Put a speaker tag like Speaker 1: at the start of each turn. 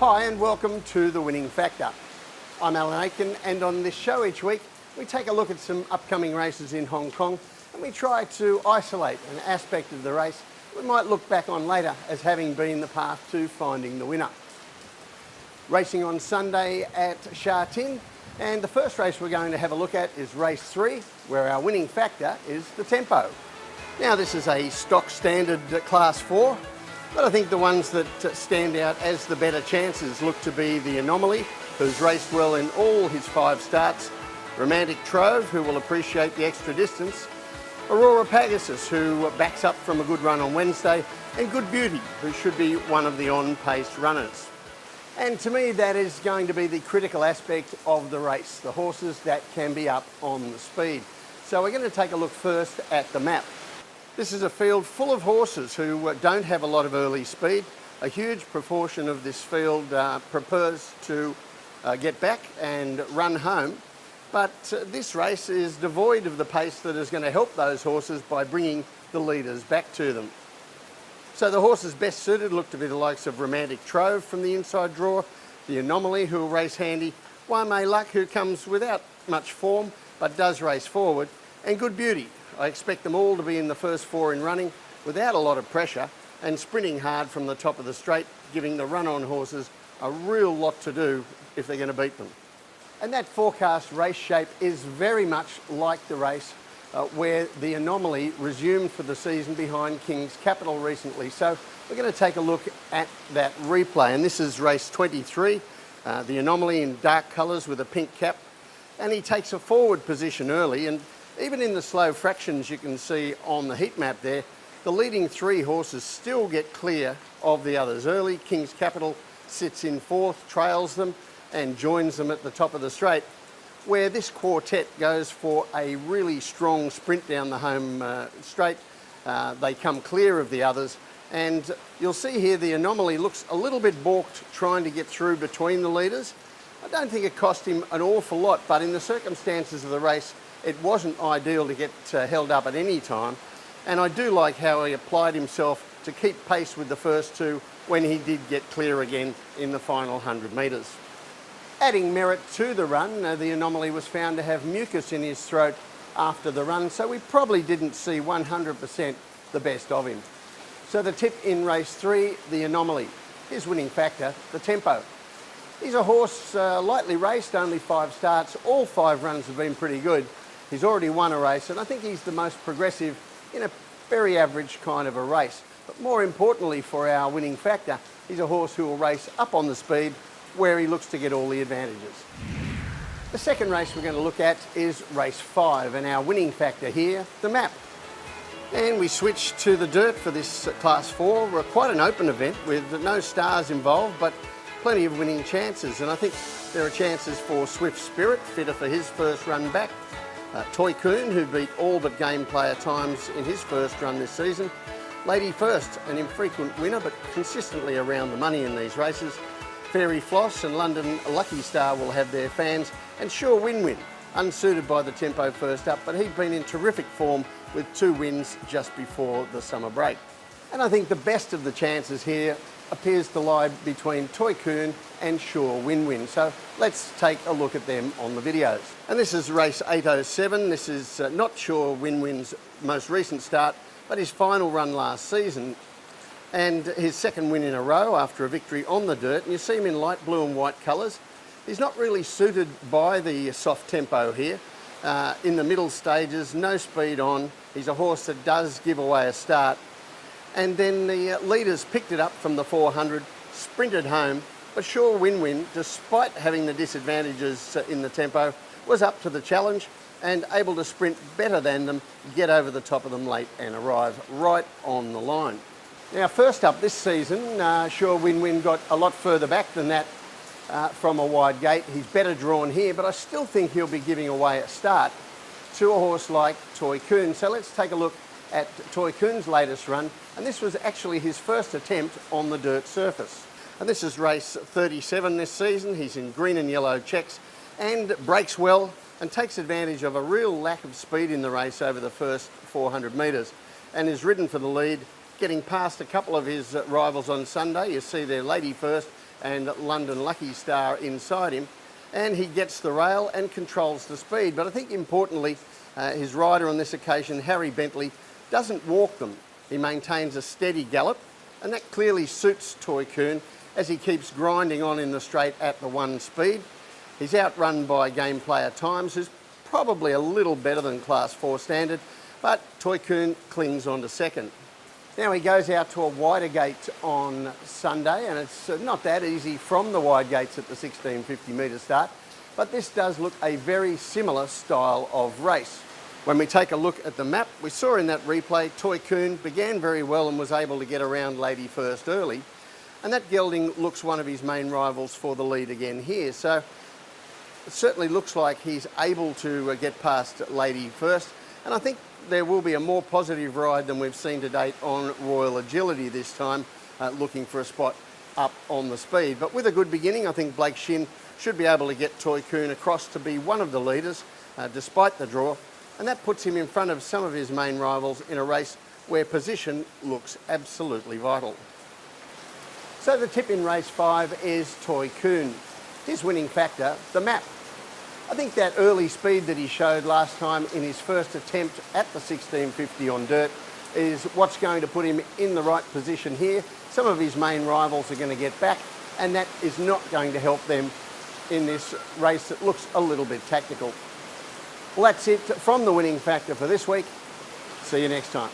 Speaker 1: Hi and welcome to The Winning Factor. I'm Alan Aitken, and on this show each week we take a look at some upcoming races in Hong Kong and we try to isolate an aspect of the race we might look back on later as having been the path to finding the winner. Racing on Sunday at Sha Tin, and the first race we're going to have a look at is race 3, where our winning factor is the tempo. Now this is a stock standard class 4, but I think the ones that stand out as the better chances look to be the Anomaly, who's raced well in all his 5 starts, Romantic Trove, who will appreciate the extra distance, Aurora Pegasus, who backs up from a good run on Wednesday, and Good Beauty, who should be one of the on-pace runners. And to me that is going to be the critical aspect of the race, the horses that can be up on the speed. So we're going to take a look first at the map. This is a field full of horses who don't have a lot of early speed. A huge proportion of this field prefers to get back and run home. But this race is devoid of the pace that is going to help those horses by bringing the leaders back to them. So the horses best suited look to be the likes of Romantic Trove from the inside draw, the Anomaly, who will race handy, Wame Luck, who comes without much form but does race forward, and Good Beauty. I expect them all to be in the first 4 in running without a lot of pressure and sprinting hard from the top of the straight, giving the run-on horses a real lot to do if they're going to beat them. And that forecast race shape is very much like the race where the Anomaly resumed for the season behind King's Capital recently. So we're going to take a look at that replay, and this is race 23, the Anomaly in dark colours with a pink cap, and he takes a forward position early, and even in the slow fractions you can see on the heat map there, the leading 3 horses still get clear of the others early. King's Capital sits in 4th, trails them and joins them at the top of the straight, where this quartet goes for a really strong sprint down the home straight. They come clear of the others, and you'll see here the Anomaly looks a little bit balked trying to get through between the leaders. I don't think it cost him an awful lot, but in the circumstances of the race it wasn't ideal to get held up at any time, and I do like how he applied himself to keep pace with the first 2 when he did get clear again in the final 100 metres. Adding merit to the run, the Anomaly was found to have mucus in his throat after the run, so we probably didn't see 100% the best of him. So the tip in race 3, the Anomaly. His winning factor, the tempo. He's a horse lightly raced, only 5 starts. All 5 runs have been pretty good. He's already won a race, and I think he's the most progressive in a very average kind of a race. But more importantly for our winning factor, he's a horse who will race up on the speed where he looks to get all the advantages. The second race we're going to look at is race 5, and our winning factor here, the map. And we switch to the dirt for this class 4. We're quite an open event with no stars involved, but plenty of winning chances, and I think there are chances for Swift Spirit, fitter for his first run back. Toy Coon, who beat all but game player times in his first run this season. Lady First, an infrequent winner but consistently around the money in these races. Fairy Floss and London Lucky Star will have their fans, and Sure Win-Win, unsuited by the tempo first up, but he'd been in terrific form with 2 wins just before the summer break. And I think the best of the chances here appears to lie between Toy Coon and Sure Win-Win. So let's take a look at them on the videos. And this is race 807. This is not Sure Win-Win's most recent start, but his final run last season, and his 2nd win in a row after a victory on the dirt. And you see him in light blue and white colours. He's not really suited by the soft tempo here. In the middle stages, no speed on. He's a horse that does give away a start. And then the leaders picked it up from the 400, sprinted home, but Sure Win-Win, despite having the disadvantages in the tempo, was up to the challenge and able to sprint better than them, get over the top of them late and arrive right on the line. Now first up this season, Sure Win-Win got a lot further back than that from a wide gate. He's better drawn here, but I still think he'll be giving away a start to a horse like Toy Coon. So let's take a look at Toy Coon's latest run, and this was actually his first attempt on the dirt surface. And this is race 37 this season. He's in green and yellow checks and breaks well and takes advantage of a real lack of speed in the race over the first 400 metres, and is ridden for the lead, getting past a couple of his rivals on Sunday. You see there Lady First and London Lucky Star inside him. And he gets the rail and controls the speed. But I think importantly, his rider on this occasion, Harry Bentley, doesn't walk them. He maintains a steady gallop, and that clearly suits Toy Kuhn as he keeps grinding on in the straight at the 1 speed. He's outrun by Game Player Times, who's probably a little better than Class 4 standard, but Toy Kuhn clings on to second. Now he goes out to a wider gate on Sunday, and it's not that easy from the wide gates at the 1650 metre start, but this does look a very similar style of race. When we take a look at the map, we saw in that replay Toy Kuhn began very well and was able to get around Lady First early, and that gelding looks one of his main rivals for the lead again here. So it certainly looks like he's able to get past Lady First, and I think there will be a more positive ride than we've seen to date on Royal Agility this time, looking for a spot up on the speed. But with a good beginning, I think Blake Shin should be able to get Toy Kuhn across to be one of the leaders, despite the draw, and that puts him in front of some of his main rivals in a race where position looks absolutely vital. So the tip in race 5 is Toy Kuhn. His winning factor, the map. I think that early speed that he showed last time in his first attempt at the 1650 on dirt is what's going to put him in the right position here. Some of his main rivals are going to get back, and that is not going to help them in this race that looks a little bit tactical. Well, that's it from the winning factor for this week. See you next time.